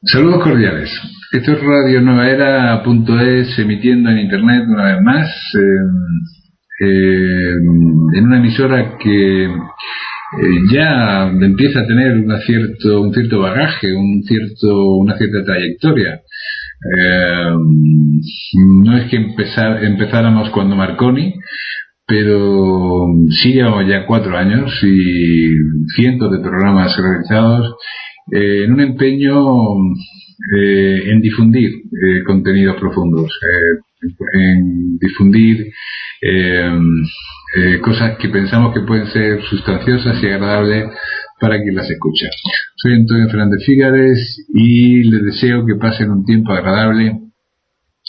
Saludos cordiales. Esto es Radio Nueva Era.es, emitiendo en internet una vez más, en una emisora que ya empieza a tener un cierto bagaje, una cierta trayectoria. No es que empezáramos cuando Marconi, pero sí llevamos ya 4 años y cientos de programas realizados en un empeño en difundir contenidos profundos, en difundir cosas que pensamos que pueden ser sustanciosas y agradables para quien las escucha. Soy Antonio Fernández Fígares y les deseo que pasen un tiempo agradable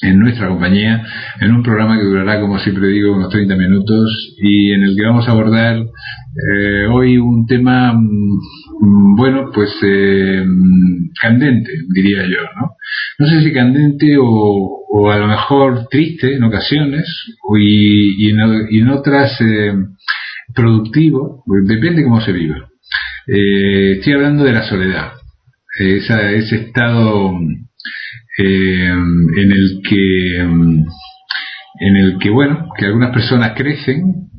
en nuestra compañía, en un programa que durará, como siempre digo, unos 30 minutos y en el que vamos a abordar hoy un tema, candente, diría yo, ¿no? No sé si candente o a lo mejor triste en ocasiones y en otras productivo, depende cómo se viva. Estoy hablando de la soledad, ese estado en el que que algunas personas crecen.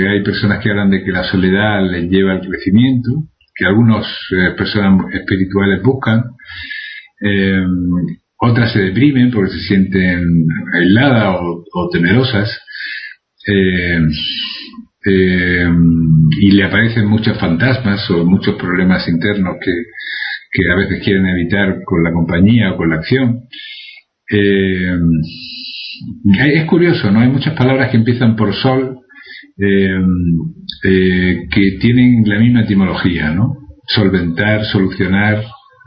Hay personas que hablan de que la soledad les lleva al crecimiento, que algunas personas espirituales buscan, otras se deprimen porque se sienten aisladas o temerosas, y le aparecen muchos fantasmas o muchos problemas internos que a veces quieren evitar con la compañía o con la acción. Es curioso, ¿no? Hay muchas palabras que empiezan por sol, que tienen la misma etimología, ¿no? Solventar, solucionar,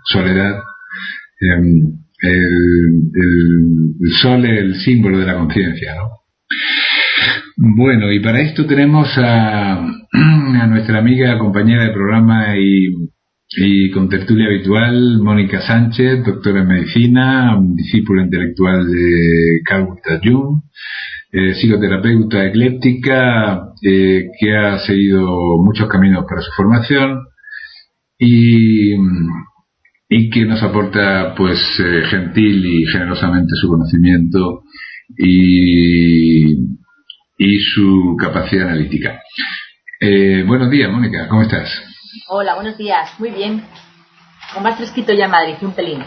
soledad. El sol es el símbolo de la conciencia, ¿no? Bueno, y para esto tenemos a nuestra amiga, compañera de programa y con tertulia habitual, Mónica Sánchez, doctora en medicina, discípula intelectual de Carl Gustav Jung, psicoterapeuta ecléptica, que ha seguido muchos caminos para su formación y que nos aporta gentil y generosamente su conocimiento y su capacidad analítica. Buenos días, Mónica, ¿cómo estás? Hola, buenos días, muy bien. Con más fresquito ya en Madrid, un pelín.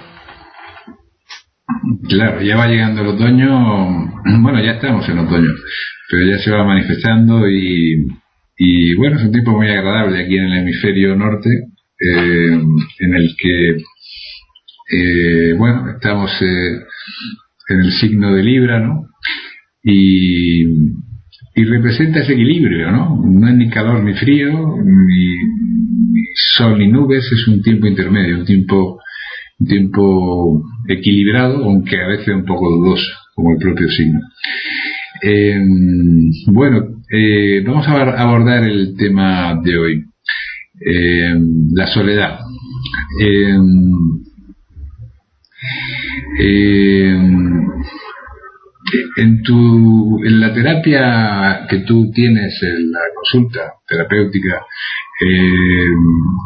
Claro, ya va llegando el otoño. Bueno, ya estamos en otoño, pero ya se va manifestando y es un tiempo muy agradable aquí en el hemisferio norte, en el que estamos en el signo de Libra, ¿no? Y representa ese equilibrio, ¿no? No es ni calor ni frío, ni sol ni nubes, es un tiempo intermedio, un tiempo equilibrado, aunque a veces un poco dudoso, como el propio signo. Vamos a abordar el tema de hoy, la soledad. En la terapia que tú tienes, en la consulta terapéutica,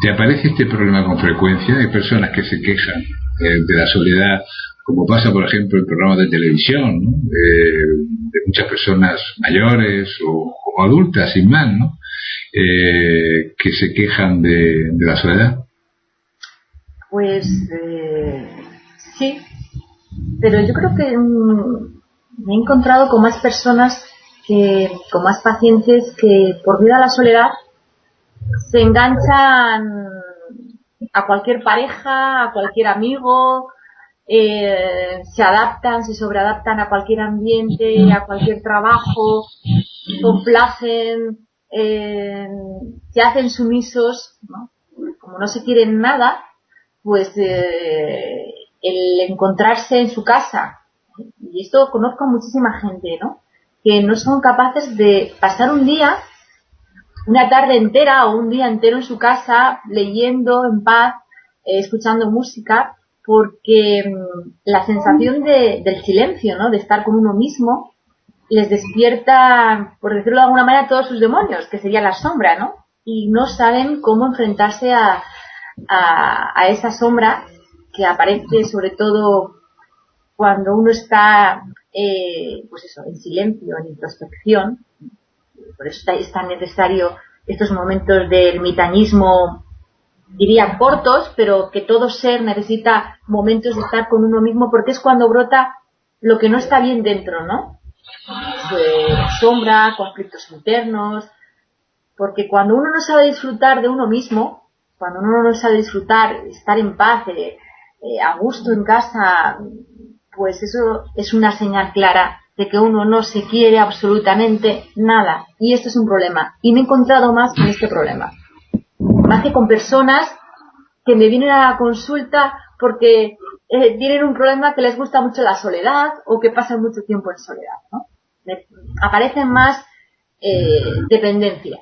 ¿te aparece este problema con frecuencia? Hay personas que se quejan de la soledad, como pasa, por ejemplo, en programas de televisión, ¿no? De muchas personas mayores o adultas, sin más, ¿no? Que se quejan de la soledad. Pues sí, pero yo creo que me he encontrado con más personas, con más pacientes que por miedo a la soledad se enganchan a cualquier pareja, a cualquier amigo, se adaptan, se sobreadaptan a cualquier ambiente, a cualquier trabajo, complacen, se hacen sumisos, ¿no? Como no se quieren nada, pues el encontrarse en su casa, y esto conozco a muchísima gente, ¿no?, que no son capaces de pasar un día, una tarde entera o un día entero en su casa leyendo en paz, escuchando música, porque la sensación del silencio, ¿no?, de estar con uno mismo, les despierta, por decirlo de alguna manera, todos sus demonios, que sería la sombra, ¿no? Y no saben cómo enfrentarse a a esa sombra que aparece sobre todo cuando uno está pues eso, en silencio, en introspección. Por eso es tan necesario estos momentos de ermitañismo, diría cortos, pero que todo ser necesita momentos de estar con uno mismo, porque es cuando brota lo que no está bien dentro, ¿no? Sombra, conflictos internos, porque cuando uno no sabe disfrutar de uno mismo, cuando uno no sabe disfrutar, estar en paz, a gusto en casa, pues eso es una señal clara de que uno no se quiere absolutamente nada. Y esto es un problema. Y me he encontrado más con este problema. Más que con personas que me vienen a la consulta porque tienen un problema que les gusta mucho la soledad o que pasan mucho tiempo en soledad, ¿no? Aparecen más dependencias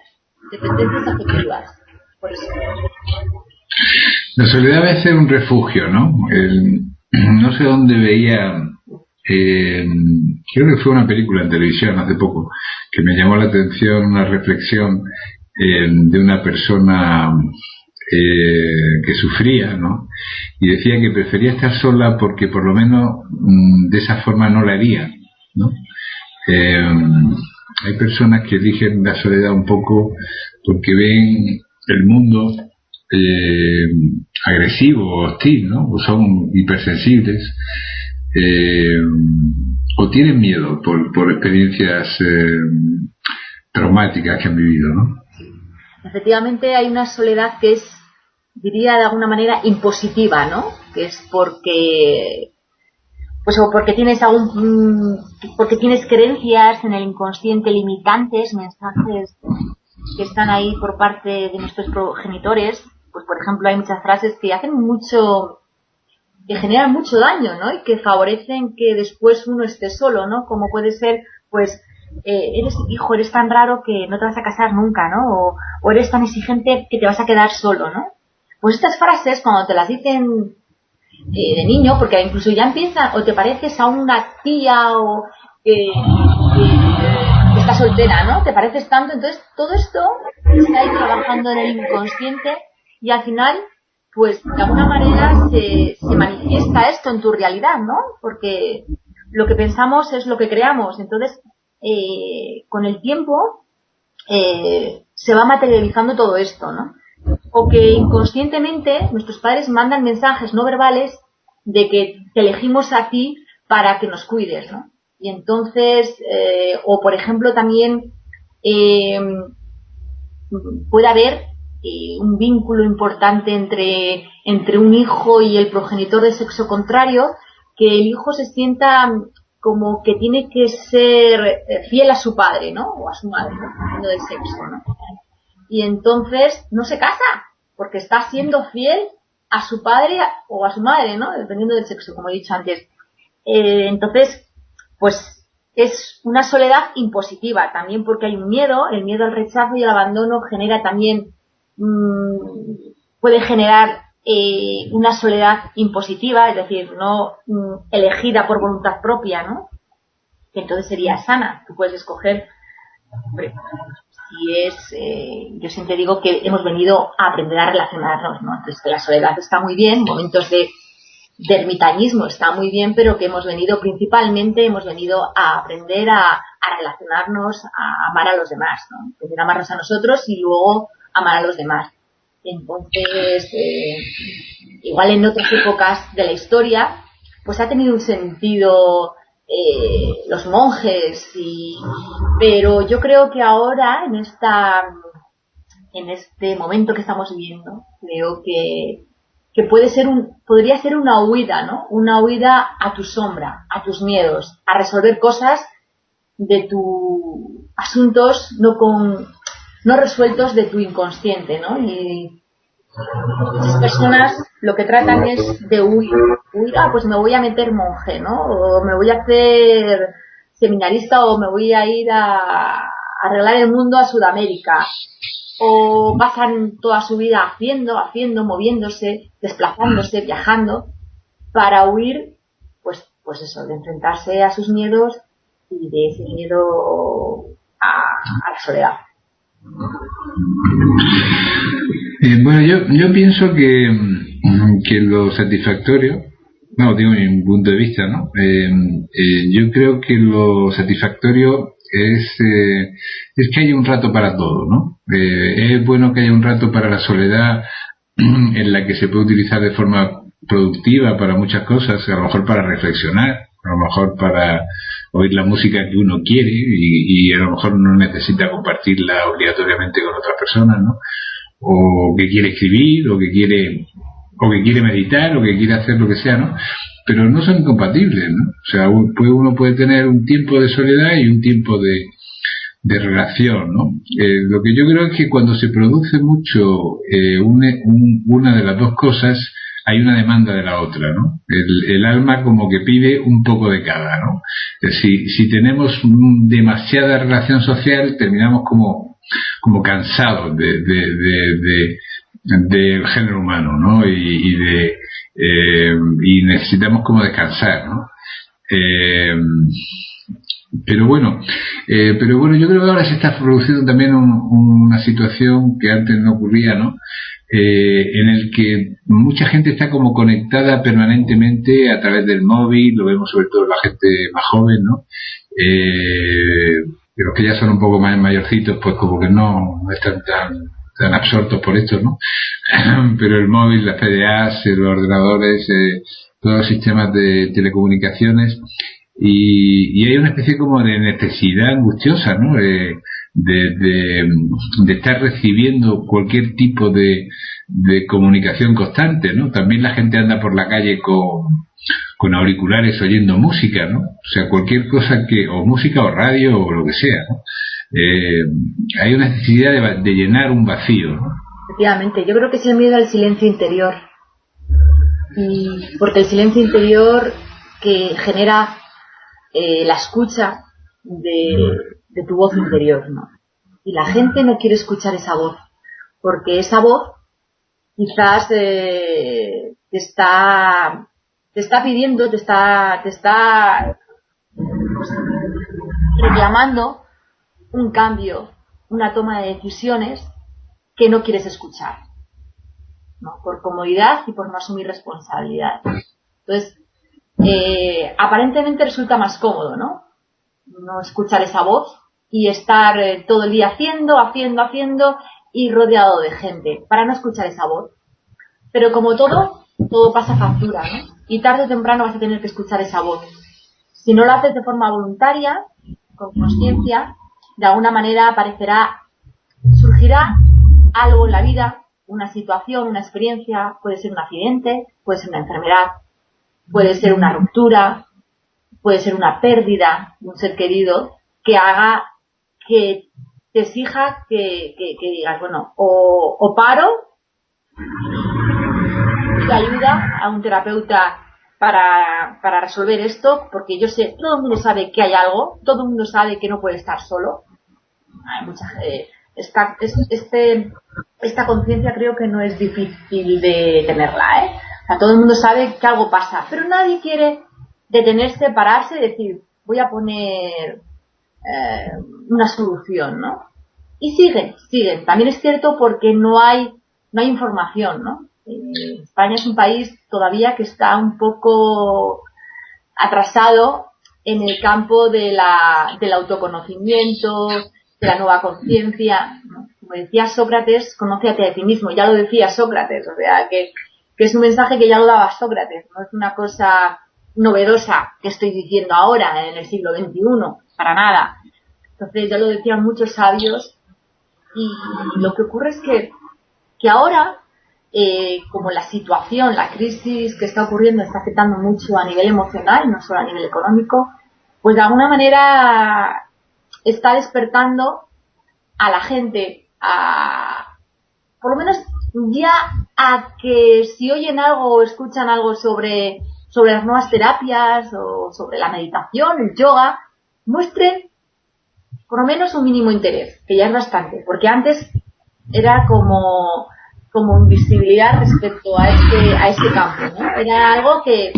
afectivas. Por eso. La soledad a veces es un refugio, ¿no? No sé dónde veía, creo que fue una película en televisión hace poco, que me llamó la atención una reflexión de una persona que sufría, ¿no? Y decía que prefería estar sola porque por lo menos de esa forma no la haría, ¿no? Hay personas que eligen la soledad un poco porque ven el mundo agresivo, hostil, ¿no? O son hipersensibles, o tienen miedo por experiencias traumáticas que han vivido, ¿no? Efectivamente hay una soledad que es, diría de alguna manera, impositiva, ¿no? Que es porque pues o porque tienes porque tienes creencias en el inconsciente limitantes, mensajes que están ahí por parte de nuestros progenitores. Pues por ejemplo hay muchas frases que hacen mucho, que generan mucho daño, ¿no? Y que favorecen que después uno esté solo, ¿no? Como puede ser, pues, eres tan raro que no te vas a casar nunca, ¿no? O eres tan exigente que te vas a quedar solo, ¿no? Pues estas frases, cuando te las dicen de niño, porque incluso ya empieza, o te pareces a una tía o que está soltera, ¿no? Te pareces tanto, entonces todo esto está ahí trabajando en el inconsciente y al final, pues de alguna manera se manifiesta esto en tu realidad, ¿no? Porque lo que pensamos es lo que creamos, entonces con el tiempo se va materializando todo esto, ¿no? O que inconscientemente nuestros padres mandan mensajes no verbales de que te elegimos a ti para que nos cuides, ¿no? Y entonces, o por ejemplo también puede haber un vínculo importante entre un hijo y el progenitor de sexo contrario, que el hijo se sienta como que tiene que ser fiel a su padre, ¿no? O a su madre, ¿no? Dependiendo del sexo, ¿no? Y entonces no se casa, porque está siendo fiel a su padre o a su madre, ¿no? Dependiendo del sexo, como he dicho antes. Entonces, pues es una soledad impositiva, también porque hay un miedo, el miedo al rechazo y al abandono genera también, puede generar una soledad impositiva, es decir, no elegida por voluntad propia, ¿no? Que entonces sería sana, tú puedes escoger. Y yo siempre digo que hemos venido a aprender a relacionarnos, ¿no? Entonces que la soledad está muy bien, momentos de ermitañismo está muy bien, pero que hemos venido a aprender a relacionarnos, a amar a los demás, ¿no? Primero amarnos a nosotros y luego amar a los demás. Entonces, igual en otras épocas de la historia, pues ha tenido un sentido los monjes, pero yo creo que ahora en este momento que estamos viviendo, creo que podría ser una huida, ¿no? Una huida a tu sombra, a tus miedos, a resolver cosas de tus asuntos no resueltos de tu inconsciente, ¿no? Y muchas personas lo que tratan es de huir, pues me voy a meter monje, ¿no? O me voy a hacer seminarista o me voy a ir a arreglar el mundo a Sudamérica. O pasan toda su vida haciendo, moviéndose, desplazándose, viajando, para huir, pues eso, de enfrentarse a sus miedos y de ese miedo a la soledad. Bueno, yo pienso que lo satisfactorio, no, digo mi punto de vista, ¿no? Yo creo que lo satisfactorio es que haya un rato para todo, ¿no? Es bueno que haya un rato para la soledad en la que se puede utilizar de forma productiva para muchas cosas, a lo mejor para reflexionar, a lo mejor para oír la música que uno quiere y a lo mejor no necesita compartirla obligatoriamente con otras personas, ¿no? O que quiere escribir, o que quiere meditar, o que quiere hacer lo que sea, ¿no? Pero no son incompatibles, ¿no? O sea, uno puede tener un tiempo de soledad y un tiempo de relación, ¿no? Lo que yo creo es que cuando se produce mucho una de las dos cosas, hay una demanda de la otra, ¿no? El alma como que pide un poco de cada, ¿no? Si tenemos demasiada relación social, terminamos como cansados del género humano, ¿no? Y necesitamos como descansar, ¿no? Pero bueno, yo creo que ahora se está produciendo también una situación que antes no ocurría, ¿no? En el que mucha gente está como conectada permanentemente a través del móvil, lo vemos sobre todo la gente más joven, ¿no? Los que ya son un poco más mayorcitos, pues como que no están tan absortos por esto, ¿no? Pero el móvil, las PDAs, los ordenadores, todos los sistemas de telecomunicaciones, y hay una especie como de necesidad angustiosa, ¿no? De estar recibiendo cualquier tipo de comunicación constante, ¿no? También la gente anda por la calle con auriculares oyendo música, ¿no? O sea, cualquier cosa o música o radio o lo que sea, ¿no? Hay una necesidad de llenar un vacío, ¿no? Efectivamente, yo creo que es el miedo al silencio interior. Porque el silencio interior que genera la escucha de tu voz interior, ¿no? Y la gente no quiere escuchar esa voz, porque esa voz quizás te está pidiendo, te está reclamando un cambio, una toma de decisiones que no quieres escuchar, ¿no? Por comodidad y por no asumir responsabilidad. Entonces, aparentemente resulta más cómodo, ¿no? No escuchar esa voz y estar todo el día haciendo y rodeado de gente para no escuchar esa voz. Pero como todo pasa factura, ¿no? Y tarde o temprano vas a tener que escuchar esa voz. Si no lo haces de forma voluntaria, con conciencia, de alguna manera surgirá algo en la vida, una situación, una experiencia, puede ser un accidente, puede ser una enfermedad, puede ser una ruptura, puede ser una pérdida de un ser querido, que haga que te exija que digas, bueno, o paro y ayuda a un terapeuta para resolver esto, porque yo sé, todo el mundo sabe que hay algo, todo el mundo sabe que no puede estar solo. Hay esta conciencia creo que no es difícil de tenerla, ¿eh? O sea, todo el mundo sabe que algo pasa, pero nadie quiere detenerse, pararse y decir, voy a poner una solución, ¿no? Y siguen. También es cierto porque no hay información, ¿no? España es un país todavía que está un poco atrasado en el campo del autoconocimiento, de la nueva conciencia, ¿no? Como decía Sócrates, conócete a ti mismo. Ya lo decía Sócrates, o sea, que es un mensaje que ya lo daba Sócrates, no es una cosa novedosa que estoy diciendo ahora en el siglo XXI, para nada. Entonces ya lo decían muchos sabios, y lo que ocurre es que ahora, como la situación, la crisis que está ocurriendo está afectando mucho a nivel emocional, no solo a nivel económico, pues de alguna manera está despertando a la gente por lo menos ya a que si oyen algo o escuchan algo sobre las nuevas terapias o sobre la meditación, el yoga, muestren por lo menos un mínimo interés, que ya es bastante, porque antes era como invisibilidad respecto a este campo, ¿no? Era algo que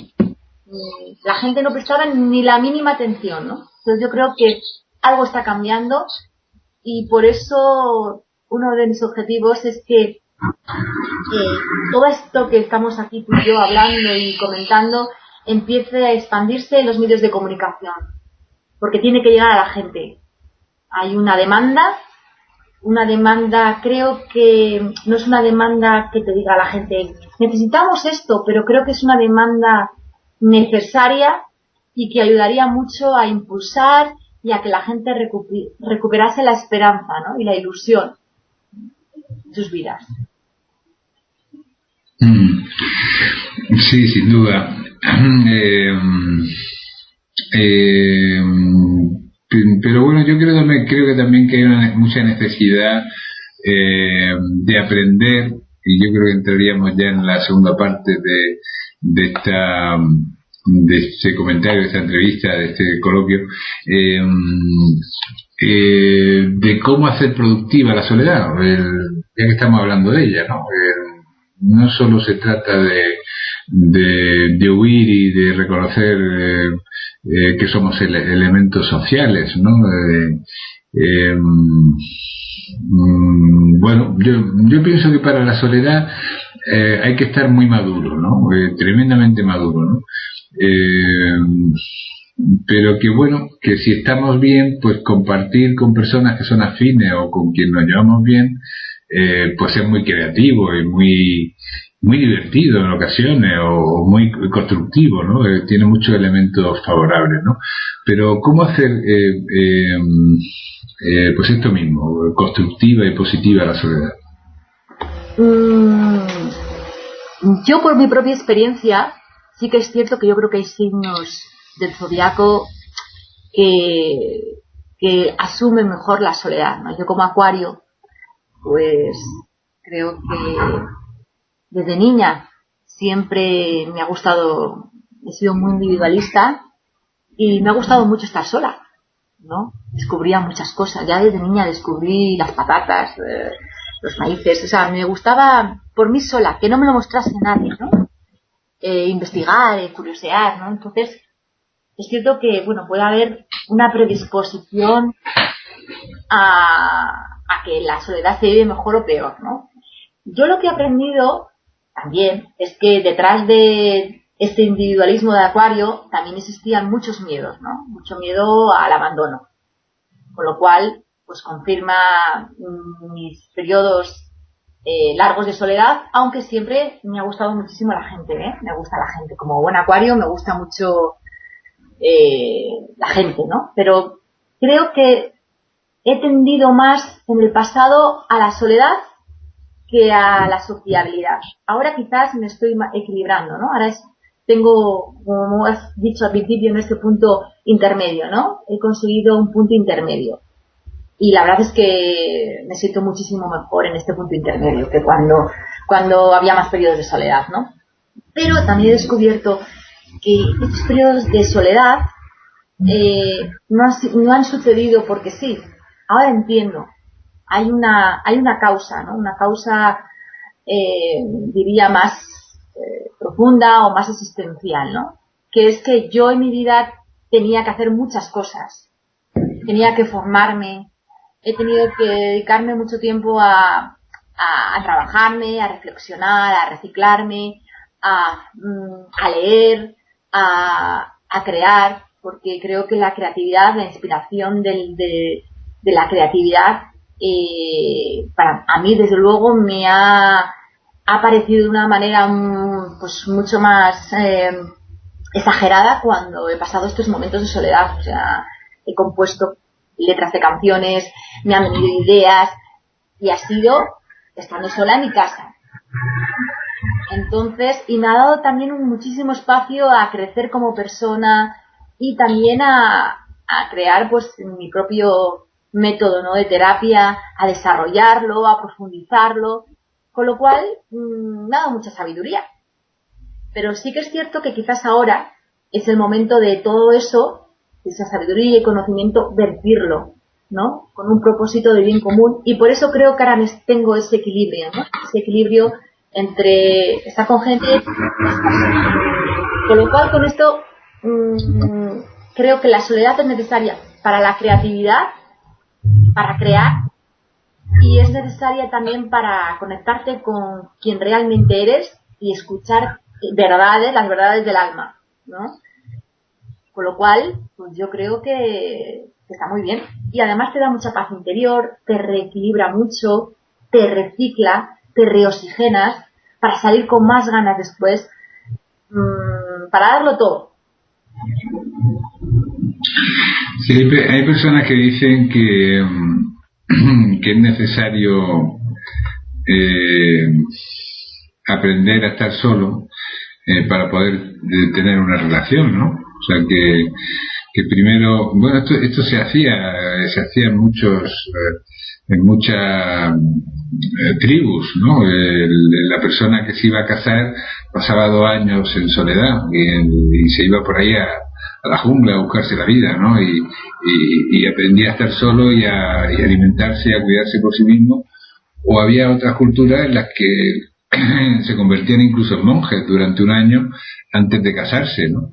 la gente no prestaba ni la mínima atención, ¿no? Entonces yo creo que algo está cambiando, y por eso uno de mis objetivos es que todo esto que estamos aquí tú y yo hablando y comentando empiece a expandirse en los medios de comunicación, porque tiene que llegar a la gente. Hay una demanda, creo que no es una demanda que te diga a la gente necesitamos esto, pero creo que es una demanda necesaria y que ayudaría mucho a impulsar y a que la gente recuperase la esperanza, ¿no? Y la ilusión en sus vidas. Sí, sin duda. Pero bueno, yo creo que también que hay mucha necesidad de aprender, y yo creo que entraríamos ya en la segunda parte de este comentario, de esta entrevista, de este coloquio, de cómo hacer productiva la soledad, ya que estamos hablando de ella, ¿no? No solo se trata de huir y de reconocer que somos elementos sociales, ¿no? Bueno, yo pienso que para la soledad hay que estar muy maduro, ¿no? Tremendamente maduro, ¿no? Pero que bueno, que si estamos bien, pues compartir con personas que son afines o con quien nos llevamos bien, pues es muy creativo y muy divertido en ocasiones o muy constructivo, ¿no? Tiene muchos elementos favorables, ¿no? Pero ¿cómo hacer pues esto mismo, constructiva y positiva la soledad? Yo por mi propia experiencia sí que es cierto que yo creo que hay signos del zodiaco que asumen mejor la soledad, ¿no? Yo como Acuario pues creo que desde niña siempre me ha gustado, he sido muy individualista y me ha gustado mucho estar sola, ¿no? Descubría muchas cosas, ya desde niña descubrí las patatas, los maíces, o sea, me gustaba por mí sola, que no me lo mostrase nadie, ¿no? Investigar, curiosear, ¿no? Entonces, es cierto que, bueno, puede haber una predisposición a que la soledad se vive mejor o peor, ¿no? Yo lo que he aprendido también es que detrás de este individualismo de Acuario también existían muchos miedos, ¿no? Mucho miedo al abandono. Con lo cual, pues confirma mis periodos largos de soledad, aunque siempre me ha gustado muchísimo la gente, ¿eh? Me gusta la gente. Como buen Acuario me gusta mucho la gente, ¿no? Pero creo que he tendido más en el pasado a la soledad que a la sociabilidad. Ahora quizás me estoy equilibrando, ¿no? Ahora tengo, como has dicho al principio, en este punto intermedio, ¿no? He conseguido un punto intermedio. Y la verdad es que me siento muchísimo mejor en este punto intermedio que cuando había más periodos de soledad, ¿no? Pero también he descubierto que estos periodos de soledad no han sucedido porque sí. Ahora entiendo. Hay una causa, ¿no? Una causa, diría, más profunda o más existencial, ¿no? Que es que yo en mi vida tenía que hacer muchas cosas. Tenía que formarme. He tenido que dedicarme mucho tiempo a trabajarme, a reflexionar, a reciclarme, a leer, a crear, porque creo que la creatividad, la inspiración de la creatividad, a mí desde luego me ha parecido de una manera pues mucho más exagerada cuando he pasado estos momentos de soledad. O sea, he compuesto letras de canciones, me han venido ideas y ha sido estando sola en mi casa. Entonces, y me ha dado también muchísimo espacio a crecer como persona y también a crear pues mi propio método, ¿no? De terapia, a desarrollarlo, a profundizarlo, con lo cual me ha dado mucha sabiduría. Pero sí que es cierto que quizás ahora es el momento de todo eso, esa sabiduría y conocimiento, vertirlo, ¿no? Con un propósito de bien común, y por eso creo que ahora tengo ese equilibrio, ¿no? Ese equilibrio entre estar con gente, con lo cual con esto creo que la soledad es necesaria para la creatividad, para crear, y es necesaria también para conectarte con quien realmente eres y escuchar verdades, las verdades del alma, ¿no? Con lo cual, pues yo creo que está muy bien. Y además te da mucha paz interior, te reequilibra mucho, te recicla, te reoxigenas para salir con más ganas después, para darlo todo. Sí, hay personas que dicen que es necesario aprender a estar solo para poder tener una relación, ¿no? O sea que primero, bueno, esto se hacía en muchas tribus, ¿no? La persona que se iba a casar pasaba 2 años en soledad y se iba por ahí a la jungla a buscarse la vida, ¿no? Y aprendía a estar solo y a alimentarse y a cuidarse por sí mismo. O había otras culturas en las que se convertían incluso en monjes durante 1 año antes de casarse, ¿no?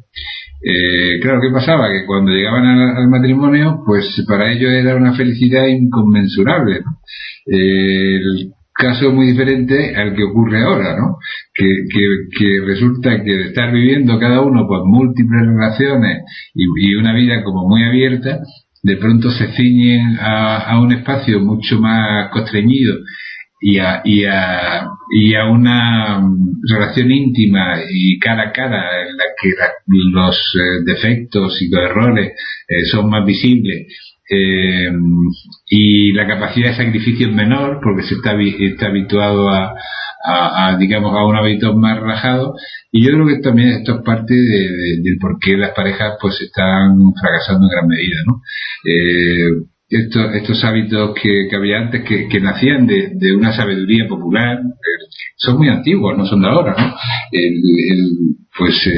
Claro, ¿qué pasaba? Que cuando llegaban al matrimonio, pues para ellos era una felicidad inconmensurable, ¿no? El caso muy diferente al que ocurre ahora, ¿no? Que resulta que de estar viviendo cada uno por múltiples relaciones y una vida como muy abierta, de pronto se ciñen a un espacio mucho más constreñido y a una relación íntima y cara a cara en la que los defectos y los errores son más visibles, y la capacidad de sacrificio es menor porque se está habituado digamos a un hábito más relajado. Y yo creo que también esto es parte del por qué las parejas pues están fracasando en gran medida, ¿no? Estos hábitos que había antes, que nacían de una sabiduría popular, son muy antiguos, no son de ahora, ¿no? Pues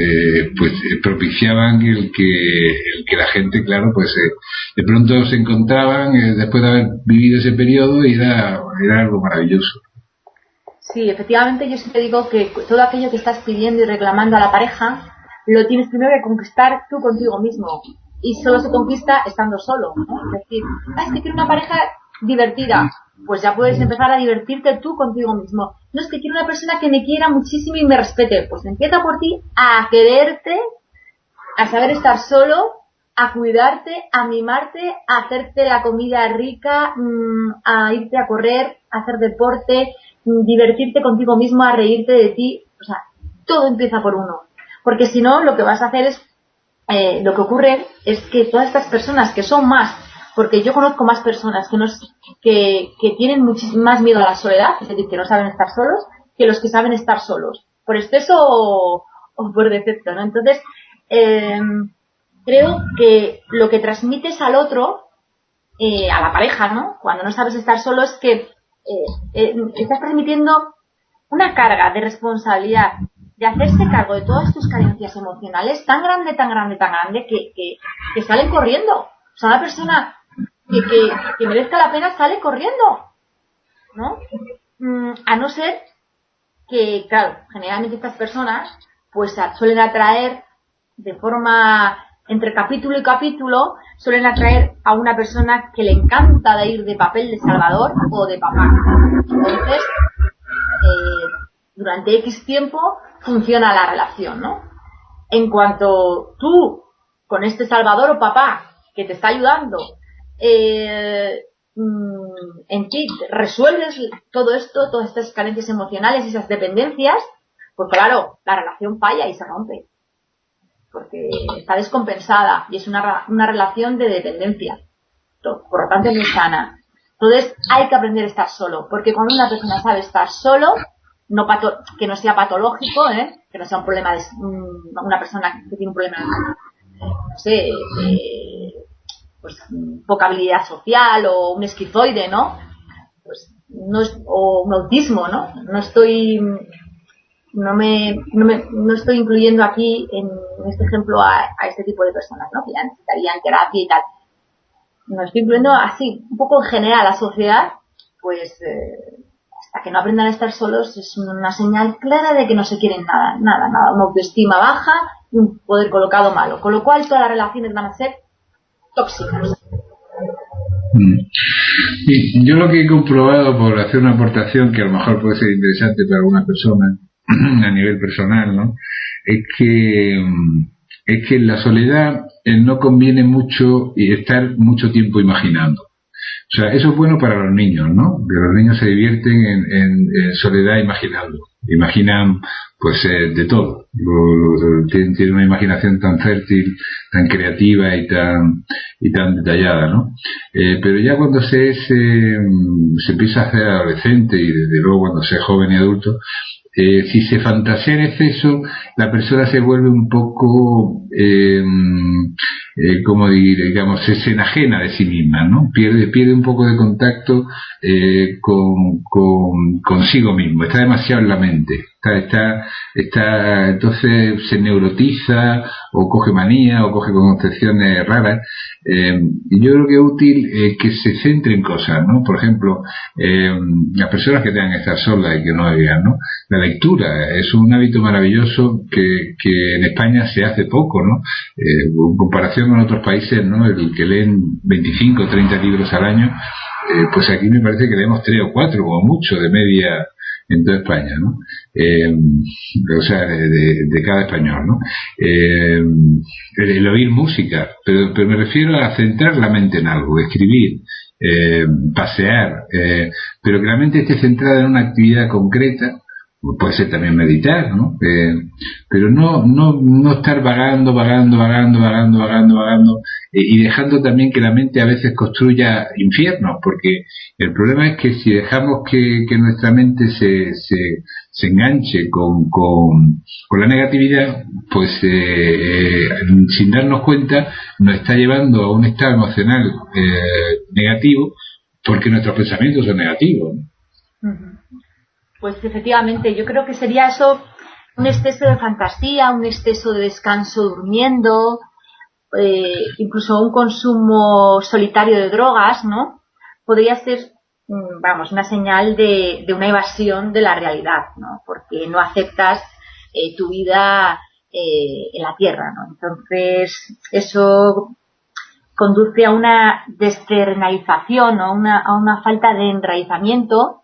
propiciaban el que la gente, claro, pues de pronto se encontraban después de haber vivido ese periodo y era algo maravilloso. Sí, efectivamente, yo siempre digo que todo aquello que estás pidiendo y reclamando a la pareja lo tienes primero que conquistar tú contigo mismo. Y solo se conquista estando solo, ¿no? Es decir, es que quiero una pareja divertida. Pues ya puedes empezar a divertirte tú contigo mismo. No, es que quiero una persona que me quiera muchísimo y me respete. Pues empieza por ti a quererte, a saber estar solo, a cuidarte, a mimarte, a hacerte la comida rica, a irte a correr, a hacer deporte, divertirte contigo mismo, a reírte de ti. O sea, todo empieza por uno. Porque si no, lo que vas a hacer es lo que ocurre es que todas estas personas que son más, porque yo conozco más personas que tienen más miedo a la soledad, es decir, que no saben estar solos, que los que saben estar solos, por exceso o por defecto, ¿no? Entonces, creo que lo que transmites al otro, a la pareja, ¿no? Cuando no sabes estar solo es que estás transmitiendo una carga de responsabilidad, de hacerse cargo de todas tus carencias emocionales tan grande que salen corriendo. O sea, una persona que merezca la pena sale corriendo, ¿no? A no ser que, claro, generalmente estas personas pues suelen atraer de forma entre capítulo y capítulo, suelen atraer a una persona que le encanta de ir de papel de salvador o de papá. Entonces, durante X tiempo funciona la relación, ¿no? En cuanto tú, con este salvador o papá que te está ayudando, en ti resuelves todo esto, todas estas carencias emocionales y esas dependencias, pues claro, la relación falla y se rompe. Porque está descompensada y es una relación de dependencia. Por lo tanto, es muy sana. Entonces, hay que aprender a estar solo. Porque cuando una persona sabe estar solo, que no sea patológico, que no sea un problema de una persona que tiene un problema, no sé, pues poca habilidad social o un esquizoide, ¿no? Pues no es, o un autismo, ¿no? No estoy incluyendo aquí en este ejemplo a este tipo de personas, ¿no? Que ya necesitarían terapia y tal. No estoy incluyendo así, un poco en general a la sociedad, pues hasta que no aprendan a estar solos es una señal clara de que no se quieren nada, una autoestima baja y un poder colocado malo, con lo cual todas las relaciones van a ser tóxicas. Mm. Y yo lo que he comprobado, por hacer una aportación que a lo mejor puede ser interesante para algunas personas a nivel personal, ¿no? Es que en la soledad no conviene mucho y estar mucho tiempo imaginando. O sea, eso es bueno para los niños, ¿no? Que los niños se divierten en soledad imaginando. Imaginan, pues, de todo. Tienen una imaginación tan fértil, tan creativa y tan detallada, ¿no? Pero ya cuando se empieza a ser adolescente y desde luego cuando se es joven y adulto, si se fantasea en exceso, la persona se vuelve un poco, como digamos, se enajena de sí misma, ¿no? Pierde un poco de contacto consigo mismo, está demasiado en la mente, entonces se neurotiza o coge manía o coge concepciones raras. Y yo creo que es útil que se centre en cosas, ¿no? Por ejemplo, las personas que tengan que estar solas y que no vean, ¿no? La lectura es un hábito maravilloso que en España se hace poco, ¿no? En comparación con otros países, ¿no? El que leen 25 o 30 libros al año, pues aquí me parece que leemos 3 o 4 como mucho de media en toda España, ¿no? O sea, de cada español, ¿no? El oír música, pero me refiero a centrar la mente en algo, escribir, pasear, pero que la mente esté centrada en una actividad concreta. Puede ser también meditar, ¿no? Pero no estar vagando, y dejando también que la mente a veces construya infiernos, porque el problema es que si dejamos que nuestra mente se enganche con la negatividad, pues sin darnos cuenta nos está llevando a un estado emocional negativo, porque nuestros pensamientos son negativos, ¿no? Uh-huh. Pues efectivamente, yo creo que sería eso, un exceso de fantasía, un exceso de descanso durmiendo, incluso un consumo solitario de drogas, ¿no? Podría ser, vamos, una señal de una evasión de la realidad, ¿no? Porque no aceptas tu vida en la Tierra, ¿no? Entonces, eso conduce a una desterralización, ¿no? A una falta de enraizamiento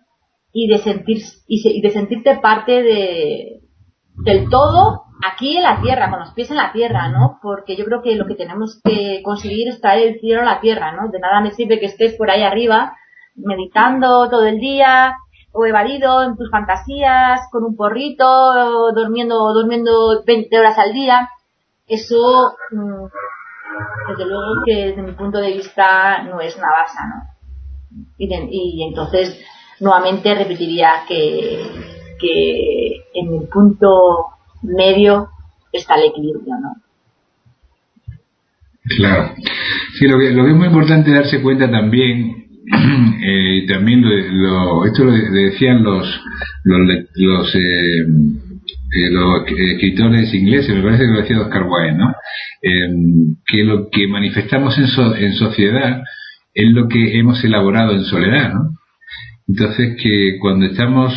y de sentirte parte del todo aquí en la tierra, con los pies en la tierra, ¿no? Porque yo creo que lo que tenemos que conseguir es traer el cielo a la tierra, ¿no? De nada me sirve que estés por ahí arriba meditando todo el día o evadido en tus fantasías con un porrito, durmiendo 20 horas al día. Eso, desde luego que desde mi punto de vista no es nada sano. Y entonces nuevamente repetiría que en el punto medio está el equilibrio, ¿no? Claro. Sí, lo que es muy importante darse cuenta también, también esto lo decían los escritores ingleses, me parece que lo decía Oscar Wilde, ¿no? Que lo que manifestamos en sociedad es lo que hemos elaborado en soledad, ¿no? Entonces, que cuando estamos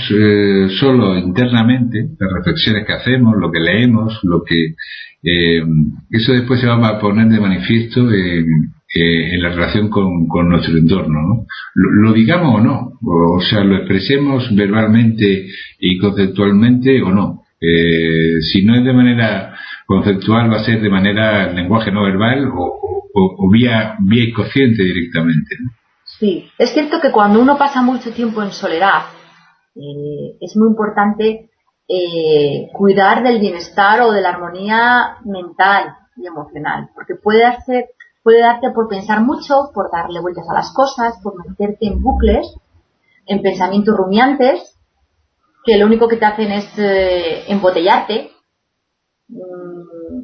solos internamente, las reflexiones que hacemos, lo que leemos, eso después se va a poner de manifiesto en la relación con nuestro entorno, ¿no? Lo digamos o no, o sea, lo expresemos verbalmente y conceptualmente o no. Si no es de manera conceptual, va a ser de manera lenguaje no verbal o vía inconsciente directamente, ¿no? Sí, es cierto que cuando uno pasa mucho tiempo en soledad, es muy importante cuidar del bienestar o de la armonía mental y emocional, porque puede darte por pensar mucho, por darle vueltas a las cosas, por meterte en bucles, en pensamientos rumiantes, que lo único que te hacen es embotellarte.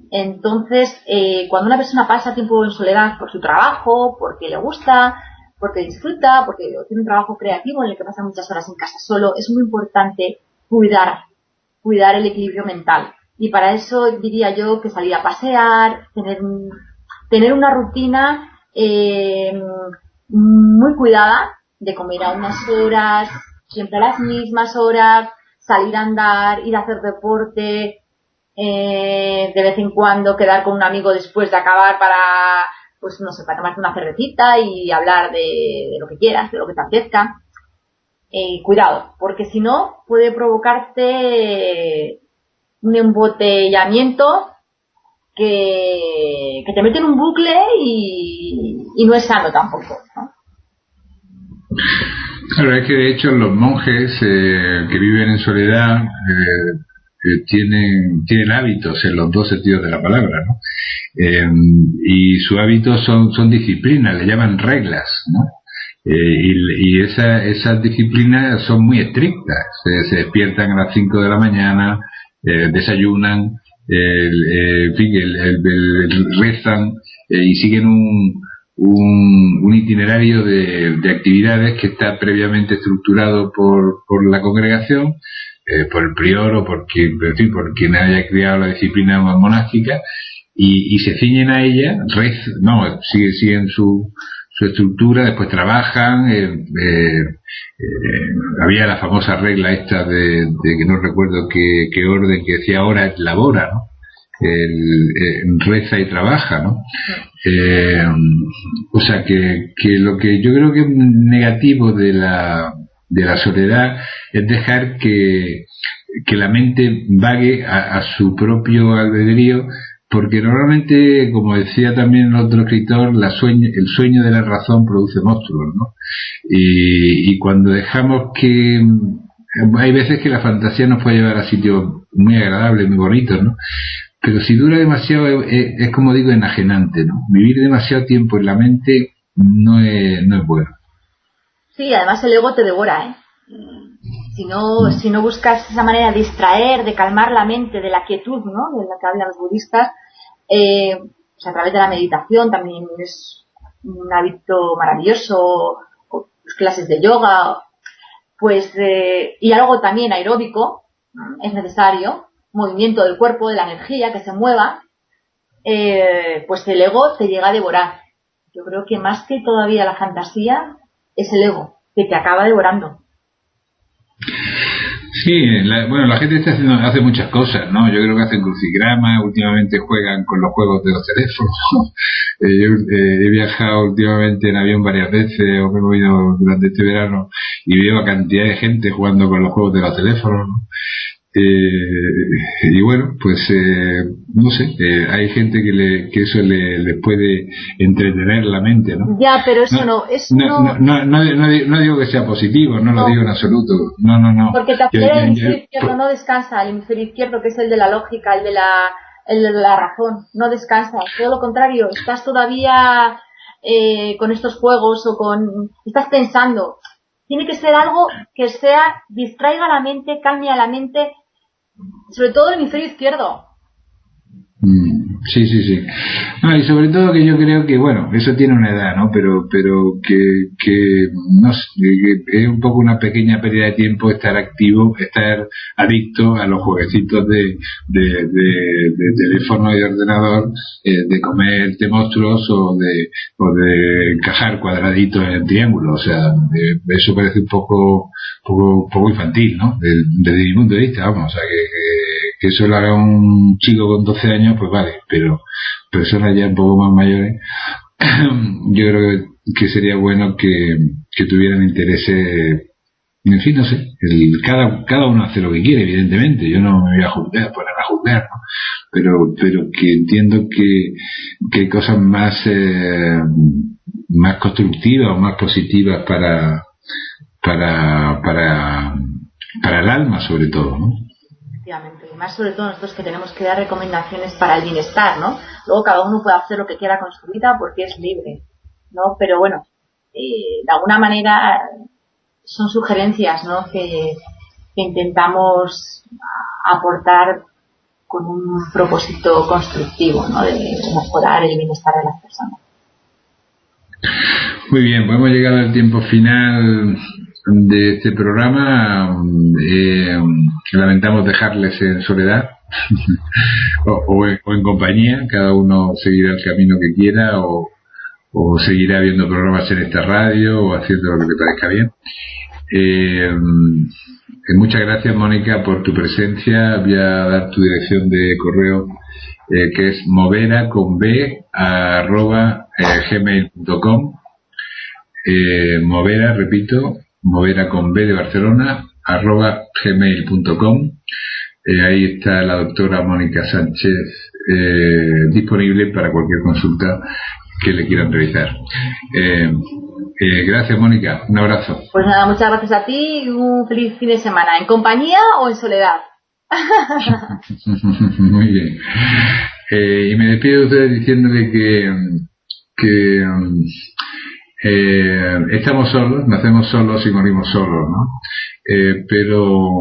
Entonces, cuando una persona pasa tiempo en soledad por su trabajo, porque le gusta, porque disfruta, porque tiene un trabajo creativo en el que pasa muchas horas en casa solo, es muy importante cuidar el equilibrio mental. Y para eso diría yo que salir a pasear, tener una rutina muy cuidada, de comer a unas horas, siempre a las mismas horas, salir a andar, ir a hacer deporte, de vez en cuando quedar con un amigo después de acabar pues no sé, para tomarte una cervecita y hablar de lo que quieras, de lo que te apetezca. Cuidado, porque si no puede provocarte un embotellamiento que te mete en un bucle y no es sano tampoco, ¿no? Claro, es que de hecho los monjes que viven en soledad tienen hábitos en los dos sentidos de la palabra, ¿no? Y sus hábitos son disciplinas, le llaman reglas, ¿no? Y esas disciplinas son muy estrictas. Se despiertan a las 5 de la mañana, desayunan, en fin, rezan y siguen un itinerario de actividades que está previamente estructurado por la congregación, por el prior o por quien haya creado la disciplina monástica, y se ciñen a ella, siguen su estructura, después trabajan. Había la famosa regla esta de que no recuerdo qué orden, que decía ahora es labora, ¿no? Reza y trabaja, ¿no? O sea que lo que yo creo que es negativo de la soledad es dejar que la mente vague a su propio albedrío, porque normalmente, como decía también otro escritor, el sueño de la razón produce monstruos, ¿no? Y cuando dejamos que hay veces que la fantasía nos puede llevar a sitios muy agradables, muy bonitos, ¿no? Pero si dura demasiado es como digo, enajenante, ¿no? Vivir demasiado tiempo en la mente no es bueno. Sí, además el ego te devora, ¿eh? Si no buscas esa manera de distraer, de calmar la mente, de la quietud, ¿no? De la que hablan los budistas, pues a través de la meditación también es un hábito maravilloso, o clases de yoga, pues y algo también aeróbico, es necesario, movimiento del cuerpo, de la energía, que se mueva, pues el ego te llega a devorar. Yo creo que más que todavía la fantasía es el ego que te acaba devorando. Sí, la gente hace muchas cosas, ¿no? Yo creo que hacen crucigramas, últimamente juegan con los juegos de los teléfonos. Yo he viajado últimamente en avión varias veces, o me he movido durante este verano, y veo a cantidad de gente jugando con los juegos de los teléfonos, ¿no? Y bueno, pues no sé, hay gente que eso les puede entretener la mente, ¿no? Ya, pero eso no digo que sea positivo, no lo digo en absoluto, no. Porque el hemisferio izquierdo no descansa, el hemisferio izquierdo, que es el de la lógica, el de la razón, no descansa, todo lo contrario, estás todavía con estos juegos estás pensando. Tiene que ser algo que distraiga la mente, calme a la mente, sobre todo el hemisferio izquierdo. Sí. Y sobre todo que yo creo que, bueno, eso tiene una edad, ¿no? Pero que no sé, que es un poco una pequeña pérdida de tiempo estar activo, estar adicto a los jueguecitos de teléfono y de ordenador, de comerte monstruos o de encajar cuadraditos en triángulos. O sea, eso parece un poco infantil, ¿no? Desde mi punto de vista, vamos, o sea, que eso lo haga un chico con 12 años, pues vale, pero personas ya un poco más mayores, yo creo que sería bueno que tuvieran intereses, en fin, no sé, cada uno hace lo que quiere, evidentemente, yo no me voy a poner a juzgar, ¿no? Pero que entiendo que hay cosas más constructivas o más positivas para el alma, sobre todo, ¿no? Efectivamente, y más sobre todo nosotros que tenemos que dar recomendaciones para el bienestar, ¿no? Luego cada uno puede hacer lo que quiera con su vida porque es libre, ¿no? Pero bueno, de alguna manera son sugerencias, ¿no? Que intentamos aportar con un propósito constructivo, ¿no? De mejorar el bienestar de las personas. Muy bien, pues hemos llegado al tiempo final de este programa. Lamentamos dejarles en soledad o en compañía. Cada uno seguirá el camino que quiera o seguirá viendo programas en esta radio o haciendo lo que te parezca bien. Muchas gracias, Mónica, por tu presencia. Voy a dar tu dirección de correo, que es movera con b gmail.com, Movera, repito, Movera con B de Barcelona, @gmail.com. Ahí está la doctora Mónica Sánchez disponible para cualquier consulta que le quieran realizar. Gracias, Mónica, un abrazo. Pues nada, muchas gracias a ti y un feliz fin de semana. ¿En compañía o en soledad? Muy bien. Y me despido de ustedes diciéndole que estamos solos, nacemos solos y morimos solos, ¿no? Pero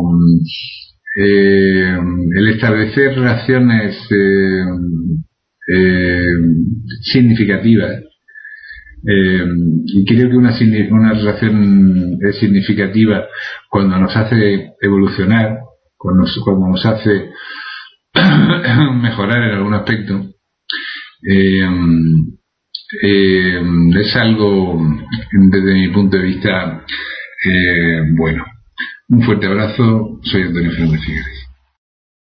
el establecer relaciones significativas, y creo que una relación es significativa cuando nos hace evolucionar, cuando nos hace mejorar en algún aspecto, es algo, desde mi punto de vista, bueno. Un fuerte abrazo, soy Antonio Fernández Figueres.